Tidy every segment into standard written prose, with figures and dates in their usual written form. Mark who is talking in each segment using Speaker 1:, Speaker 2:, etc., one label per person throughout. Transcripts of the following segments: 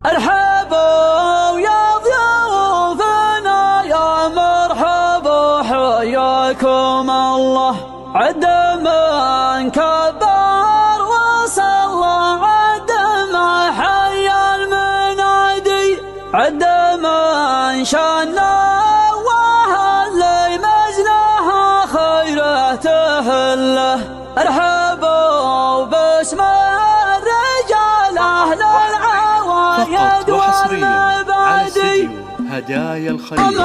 Speaker 1: ارحبوا يا ضيوفنا يا مرحبا حياكم الله. عد من كبر وصلى عد ما حيا المنادي، عد من شنا وهل مزنها خيره تهله. ارحبوا باسم الرجال اهل العوايد والمبادئ.
Speaker 2: هدايا الخليل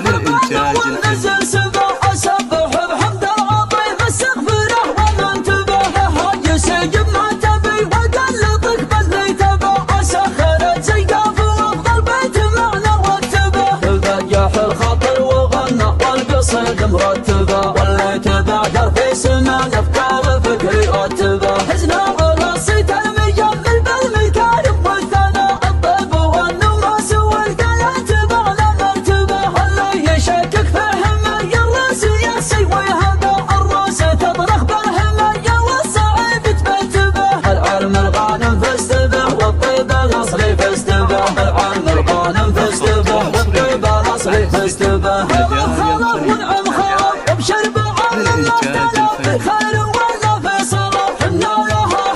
Speaker 2: للإنتاج الفني.
Speaker 1: أسبح بحمد العظيم استغفره ومن تبعه يسجب ما تبي وقلطك باللي تبع. سخرت زيقاف وافضل بيت معنا واكتبه، فجح الخاطر وغنى والقصيد مرتبه، واللي تبع في سنة افكار فكري رتبه. حزنا على الصيت المجمل بالمكارم والثناء، الطيب والنماس والقلع تبع له مرتبه. اللي يشكك فهم يسويها بالراس تطرخ بالهمية والصعيب تبتبه. العلم الغانم فاستبه والطيب الاصلي فاستبه، العلم الغانم فاستبه والطيب الاصلي فاستبه. خلق ونعم خلق وبشر بعلم اختلف خير ولا في صلاح.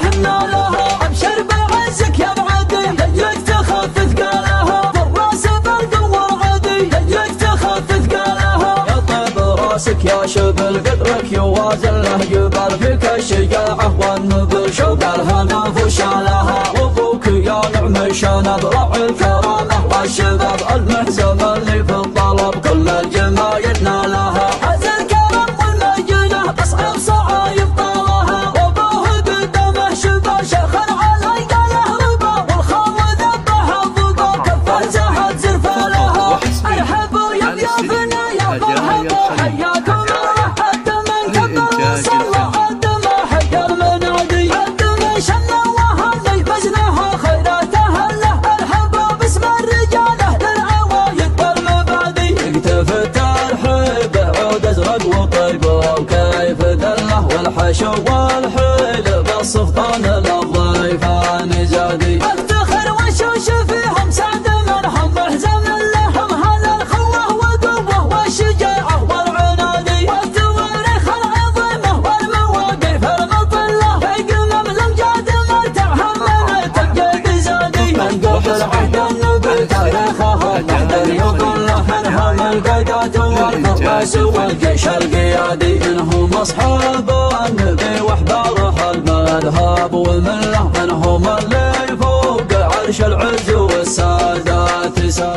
Speaker 1: حنا لها ابشر بعزك يا بعدي، يجيك تخف ثقالها بالراس بالقوة عدي، يجيك تخف ثقالها. يا طيب راسك يا شبل قدرك يوازن له جبال، فيك الشجاعة والنبل شوق الهنا فشالها. وابوك يا نعم شنب راعي الكرامة والشباب، المهزم اللي في الطلب كل الجمايل نالها. عز الكرم والمجنة تصعب صعايب طالها، وابوه قدامه شبا شيخا على يداله ربا، والخاوة ذبح الضبا كفه زهد زرفالها. ارحبوا يا ضيوفنا يا مرحبا حياكم الله. عد من كبر وصلى عد ما حيا المنادي، عد من شنا وهلي بزنها خيراته له. ارحبوا باسم الرجال اهل العوايد والمبادئ، اكتف الترحيب عود ازرق وطيبه وكيف دله، والحشو والحيل بالسلطان للضيفان زادي. افتخر وشوش فيهم سعد منهم محزن لهم، هذا الخوه وقوه والشجاعه والعنادي، والتواريخ العظيمه والمواقف المطله. في قمم الامجاد مرتع همنا تبقى زادي، من قبل عهد النبي تاريخهم محضر يضله. منهم القيادات والفرس والجيش القيادي، انهم اصحاب النبي واحباره المذهب والمله. منهم اللي فوق عرش العز والسادات سادي.